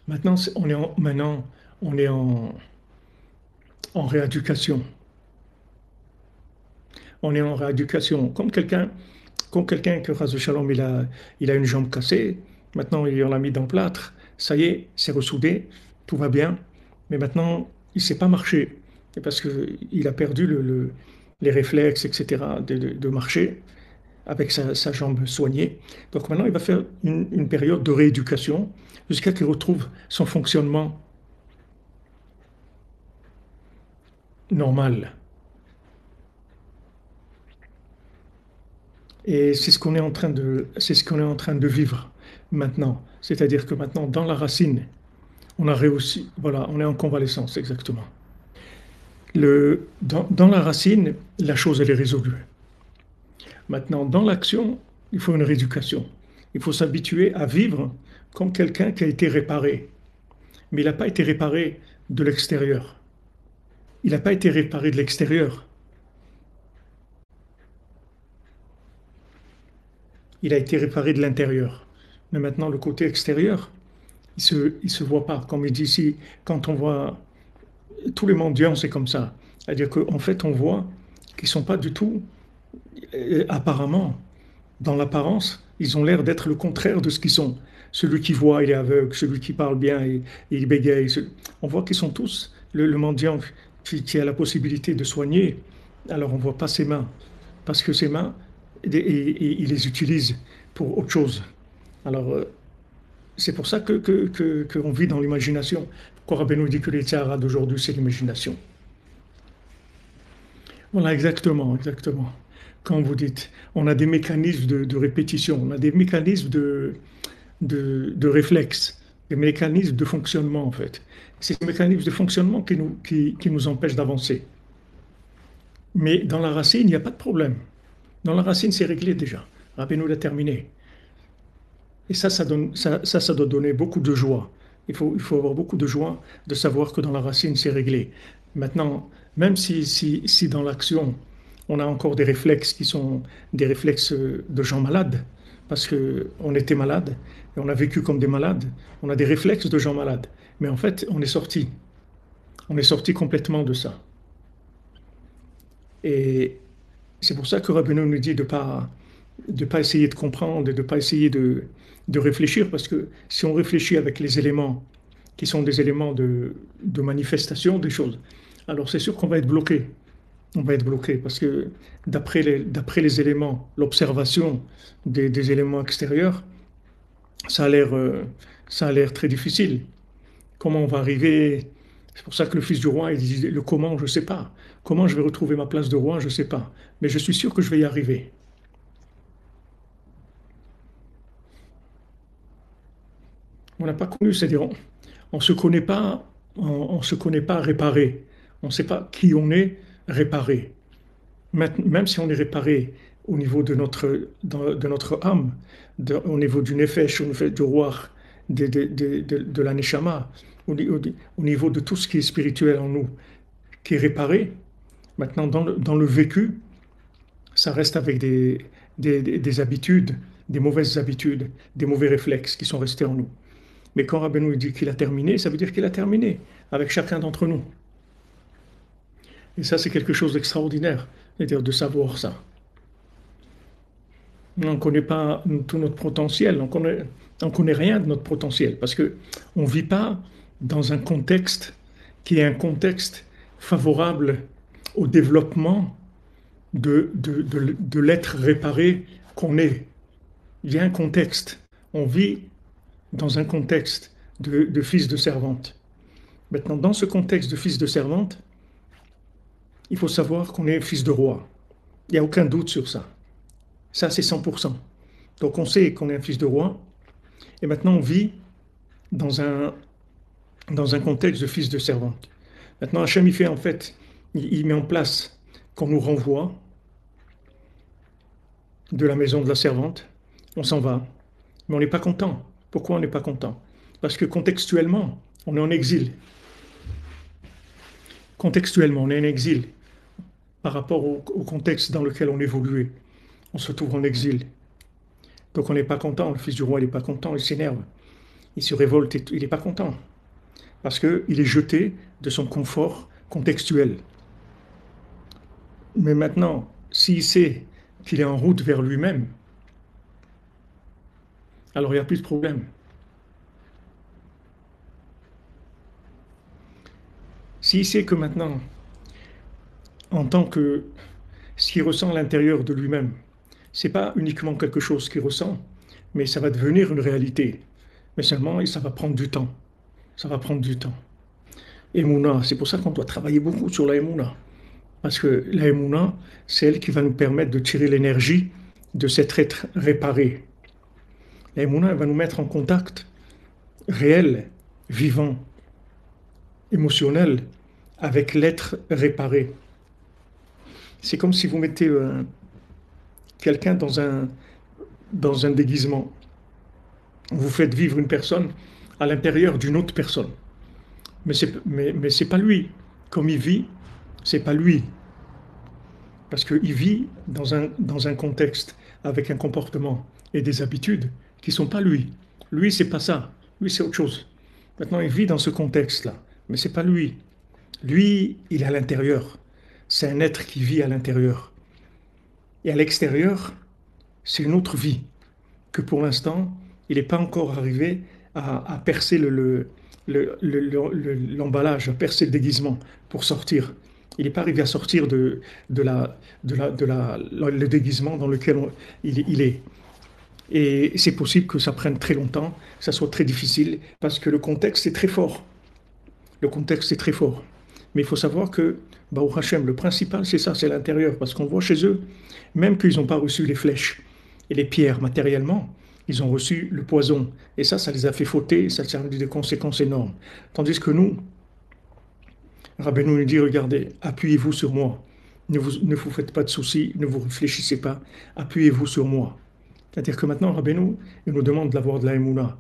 Maintenant, maintenant, on est en rééducation. On est en rééducation. Comme quelqu'un que Ras Shalom, il a une jambe cassée. Maintenant, on l'a mis dans le plâtre. Ça y est, c'est ressoudé. Tout va bien. Mais maintenant, il ne sait pas marcher. Et parce qu'il a perdu les réflexes, etc., de marcher avec sa jambe soignée. Donc maintenant, il va faire une période de rééducation jusqu'à qu'il retrouve son fonctionnement normal. Et c'est ce qu'on est en train de vivre maintenant. C'est-à-dire que maintenant, dans la racine, on a réussi, voilà, on est en convalescence, exactement. Dans la racine, la chose, elle est résolue. Maintenant, dans l'action, il faut une rééducation. Il faut s'habituer à vivre comme quelqu'un qui a été réparé. Mais il n'a pas été réparé de l'extérieur. Il n'a pas été réparé de l'extérieur. Il a été réparé de l'intérieur. Mais maintenant, le côté extérieur, il se voit pas. Comme il dit ici, quand on voit tous les mendiants, c'est comme ça. C'est-à-dire qu'en fait, on voit qu'ils sont pas du tout, apparemment, dans l'apparence, ils ont l'air d'être le contraire de ce qu'ils sont. Celui qui voit, il est aveugle. Celui qui parle bien, il bégaye. On voit qu'ils sont tous, le mendiant qui a la possibilité de soigner, alors on voit pas ses mains. Parce que ses mains, il les utilise pour autre chose. Alors, c'est pour ça qu'on vit dans l'imagination. Pourquoi Rabbeinu dit que les tzaharat d'aujourd'hui, c'est l'imagination? Voilà, exactement, exactement. Quand vous dites, on a des mécanismes de répétition, on a des mécanismes de réflexe, des mécanismes de fonctionnement, en fait. C'est ces mécanismes de fonctionnement qui nous empêchent d'avancer. Mais dans la racine, il n'y a pas de problème. Dans la racine, c'est réglé déjà. Rabbeinu l'a terminé. Et ça doit donner beaucoup de joie. Il faut avoir beaucoup de joie de savoir que dans la racine, c'est réglé. Maintenant, même si dans l'action, on a encore des réflexes qui sont des réflexes de gens malades, parce qu'on était malade et on a vécu comme des malades, on a des réflexes de gens malades. Mais en fait, on est sorti. On est sorti complètement de ça. Et c'est pour ça que Rabbeinu nous dit de pas essayer de comprendre et de pas essayer de réfléchir, parce que si on réfléchit avec les éléments qui sont des éléments de manifestation des choses, alors c'est sûr qu'on va être bloqué. On va être bloqué parce que d'après les éléments, l'observation des éléments extérieurs, ça a l'air ça a l'air très difficile. Comment on va arriver? C'est pour ça que le fils du roi, il dit le comment, je ne sais pas. Comment je vais retrouver ma place de roi, je ne sais pas. Mais je suis sûr que je vais y arriver. On n'a pas connu, c'est-à-dire on se connaît pas, on se connaît pas réparé. On ne sait pas qui on est réparé. Même si on est réparé au niveau de notre âme, au niveau du nefesh, au niveau du roi, de la neshama, au niveau de tout ce qui est spirituel en nous, qui est réparé. Maintenant, dans le vécu, ça reste avec des habitudes, des mauvaises habitudes, des mauvais réflexes qui sont restés en nous. Mais quand Rabbeinu dit qu'il a terminé, ça veut dire qu'il a terminé avec chacun d'entre nous. Et ça, c'est quelque chose d'extraordinaire, c'est-à-dire de savoir ça. On ne connaît pas tout notre potentiel, on connaît rien de notre potentiel, parce que on vit pas dans un contexte qui est un contexte favorable au développement de l'être réparé qu'on est. Il y a un contexte. On vit dans un contexte de fils de servante. Maintenant, dans ce contexte de fils de servante, il faut savoir qu'on est fils de roi. Il n'y a aucun doute sur ça. Ça, c'est 100%. Donc, on sait qu'on est un fils de roi. Et maintenant, on vit dans dans un contexte de fils de servante. Maintenant, Hachem, il fait en fait, il met en place qu'on nous renvoie de la maison de la servante. On s'en va. Mais on n'est pas content. Pourquoi on n'est pas content? Parce que contextuellement, on est en exil. Contextuellement, on est en exil par rapport au contexte dans lequel on évoluait. On se trouve en exil. Donc on n'est pas content. Le fils du roi, il n'est pas content, il s'énerve. Il se révolte, il n'est pas content, parce qu'il est jeté de son confort contextuel. Mais maintenant, s'il sait qu'il est en route vers lui-même, alors il n'y a plus de problème. S'il sait que maintenant, en tant que ce qu'il ressent à l'intérieur de lui-même, c'est pas uniquement quelque chose qu'il ressent, mais ça va devenir une réalité. Mais seulement, ça va prendre du temps. Ça va prendre du temps. Emouna, c'est pour ça qu'on doit travailler beaucoup sur la Emouna. Parce que la Emouna, c'est elle qui va nous permettre de tirer l'énergie de cet être réparé. La Emouna, elle va nous mettre en contact réel, vivant, émotionnel avec l'être réparé. C'est comme si vous mettez quelqu'un dans un déguisement. Vous faites vivre une personne à l'intérieur d'une autre personne. Mais c'est pas lui. Comme il vit, c'est pas lui. Parce qu'il vit dans un contexte avec un comportement et des habitudes qui ne sont pas lui. Lui, c'est pas ça. Lui, c'est autre chose. Maintenant, il vit dans ce contexte-là. Mais c'est pas lui. Lui, il est à l'intérieur. C'est un être qui vit à l'intérieur. Et à l'extérieur, c'est une autre vie que pour l'instant, il n'est pas encore arrivé à percer l'emballage, à percer le déguisement pour sortir. Il n'est pas arrivé à sortir le déguisement dans lequel il est. Et c'est possible que ça prenne très longtemps, que ça soit très difficile, parce que le contexte est très fort. Le contexte est très fort. Mais il faut savoir que, Baruch Hashem, le principal, c'est ça, c'est l'intérieur. Parce qu'on voit chez eux, même qu'ils n'ont pas reçu les flèches et les pierres matériellement, ils ont reçu le poison. Et ça les a fait fauter, ça a eu des conséquences énormes. Tandis que nous, Rabbeinu nous dit, regardez, appuyez-vous sur moi. Ne vous faites pas de soucis, ne vous réfléchissez pas, appuyez-vous sur moi. C'est-à-dire que maintenant, Rabbeinu, il nous demande d'avoir de la émouna,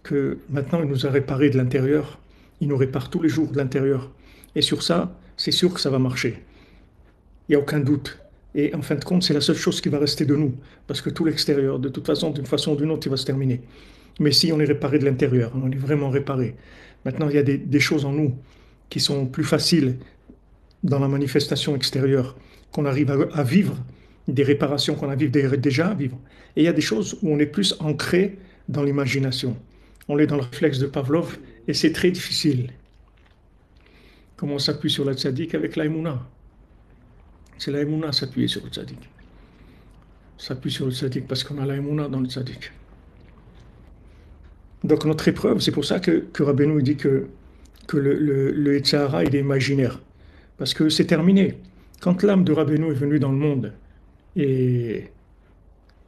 que maintenant il nous a réparé de l'intérieur, il nous répare tous les jours de l'intérieur. Et sur ça, c'est sûr que ça va marcher. Il n'y a aucun doute. Et en fin de compte, c'est la seule chose qui va rester de nous. Parce que tout l'extérieur, de toute façon, d'une façon ou d'une autre, il va se terminer. Mais si on est réparé de l'intérieur, on est vraiment réparé. Maintenant, il y a des choses en nous qui sont plus faciles dans la manifestation extérieure, qu'on arrive à vivre, des réparations qu'on arrive déjà à vivre. Et il y a des choses où on est plus ancré dans l'imagination. On est dans le réflexe de Pavlov et c'est très difficile. Comment on s'appuie sur la tzaddik avec l'aïmouna? C'est l'aïmouna s'appuyer sur le tzaddik. S'appuie sur le tzaddik parce qu'on a l'aïmouna dans le tzaddik. Donc notre épreuve, c'est pour ça que Rabbeinu dit que le Yetzer Hara, il est imaginaire. Parce que c'est terminé. Quand l'âme de Rabbeinu est venue dans le monde et,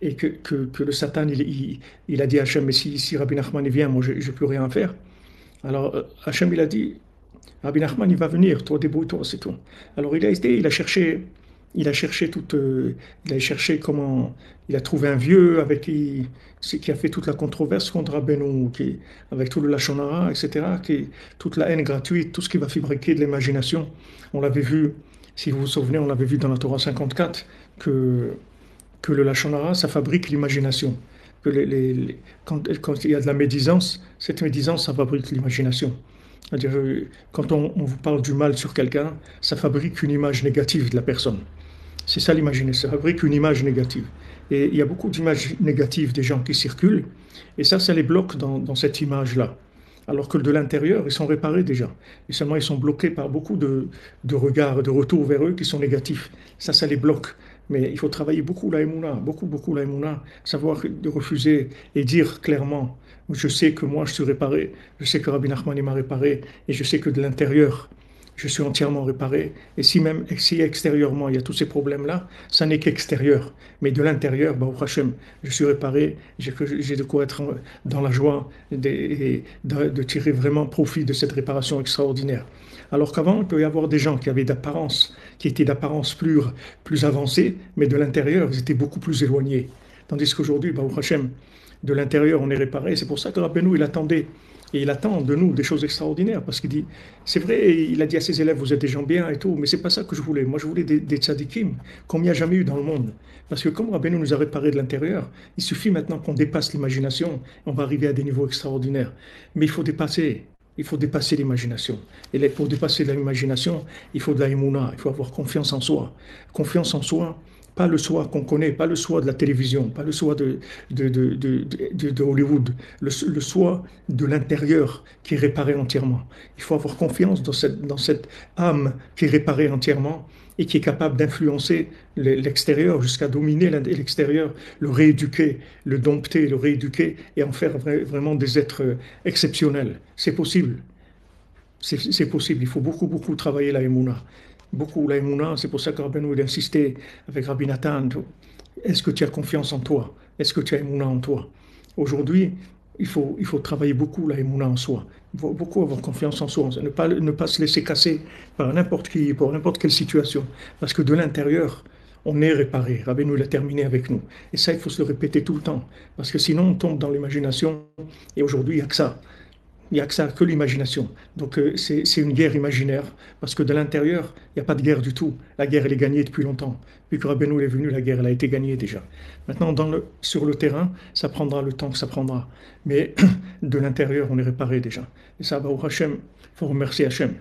et que le Satan, il a dit à Hachem, mais si Rabbi Nachman vient, moi je ne peux rien faire. Alors Hachem, il a dit, Rabbi Nachman, il va venir, toi débrouille-toi, c'est tout. Alors il a cherché comment, il a trouvé un vieux qui a fait toute la controverse contre Rabbeinu, avec tout le Lachon Hara, etc., toute la haine gratuite, tout ce qui va fabriquer de l'imagination. On l'avait vu, si vous vous souvenez, on l'avait vu dans la Torah 54, que le Lachon Hara, ça fabrique l'imagination. Quand il y a de la médisance, cette médisance, ça fabrique l'imagination. C'est-à-dire, quand on vous parle du mal sur quelqu'un, ça fabrique une image négative de la personne. C'est ça l'imagination, ça fabrique une image négative. Et il y a beaucoup d'images négatives des gens qui circulent, et ça les bloque dans cette image-là. Alors que de l'intérieur, ils sont réparés déjà. Et seulement, ils sont bloqués par beaucoup de regards, de retours vers eux qui sont négatifs. Ça les bloque. Mais il faut travailler beaucoup la émouna, beaucoup la émouna, savoir de refuser et dire clairement, je sais que moi je suis réparé, je sais que Rabbi Nachman m'a réparé, et je sais que de l'intérieur, je suis entièrement réparé. Et si extérieurement il y a tous ces problèmes-là, ça n'est qu'extérieur. Mais de l'intérieur, Baruch Hashem, je suis réparé, j'ai de quoi être dans la joie et de tirer vraiment profit de cette réparation extraordinaire. Alors qu'avant, il peut y avoir des gens qui étaient d'apparence plus avancés, mais de l'intérieur, ils étaient beaucoup plus éloignés. Tandis qu'aujourd'hui, Baruch Hashem, de l'intérieur, on est réparé. C'est pour ça que Rabbeinu, il attendait Et il attend de nous des choses extraordinaires parce qu'il dit, c'est vrai, il a dit à ses élèves, vous êtes des gens bien et tout, mais c'est pas ça que je voulais. Moi, je voulais des tzadikim comme il n'y a jamais eu dans le monde. Parce que comme Rabbeinu nous a réparé de l'intérieur, il suffit maintenant qu'on dépasse l'imagination, on va arriver à des niveaux extraordinaires. Mais il faut dépasser l'imagination. Et pour dépasser l'imagination, il faut de la émouna, il faut avoir confiance en soi. Confiance en soi, pas le soi qu'on connaît, pas le soi de la télévision, pas le soi de Hollywood, le soi de l'intérieur qui est réparé entièrement. Il faut avoir confiance dans cette âme qui est réparée entièrement et qui est capable d'influencer l'extérieur jusqu'à dominer l'extérieur, le rééduquer, le dompter, le rééduquer et en faire vraiment des êtres exceptionnels. C'est possible. C'est possible. Il faut beaucoup, beaucoup travailler la Emouna. Beaucoup la Emouna. C'est pour ça que Rabbeinu il insistait avec Rabbi Nathan. Est-ce que tu as confiance en toi? Est-ce que tu as Emouna en toi? Aujourd'hui, il faut travailler beaucoup la Emouna en soi. Il faut beaucoup avoir confiance en soi. Ne pas se laisser casser par n'importe qui, pour n'importe quelle situation. Parce que de l'intérieur, on est réparé. Rabbeinu l'a terminé avec nous. Et ça, il faut se le répéter tout le temps. Parce que sinon, on tombe dans l'imagination. Et aujourd'hui, il n'y a que ça. Il n'y a que ça, que l'imagination. Donc c'est une guerre imaginaire, parce que de l'intérieur, il n'y a pas de guerre du tout. La guerre, elle est gagnée depuis longtemps. Depuis que Rabbeinu est venu, la guerre, elle a été gagnée déjà. Maintenant, sur le terrain, ça prendra le temps que ça prendra. Mais de l'intérieur, on est réparé déjà. Et ça, au Hachem, il faut remercier Hachem.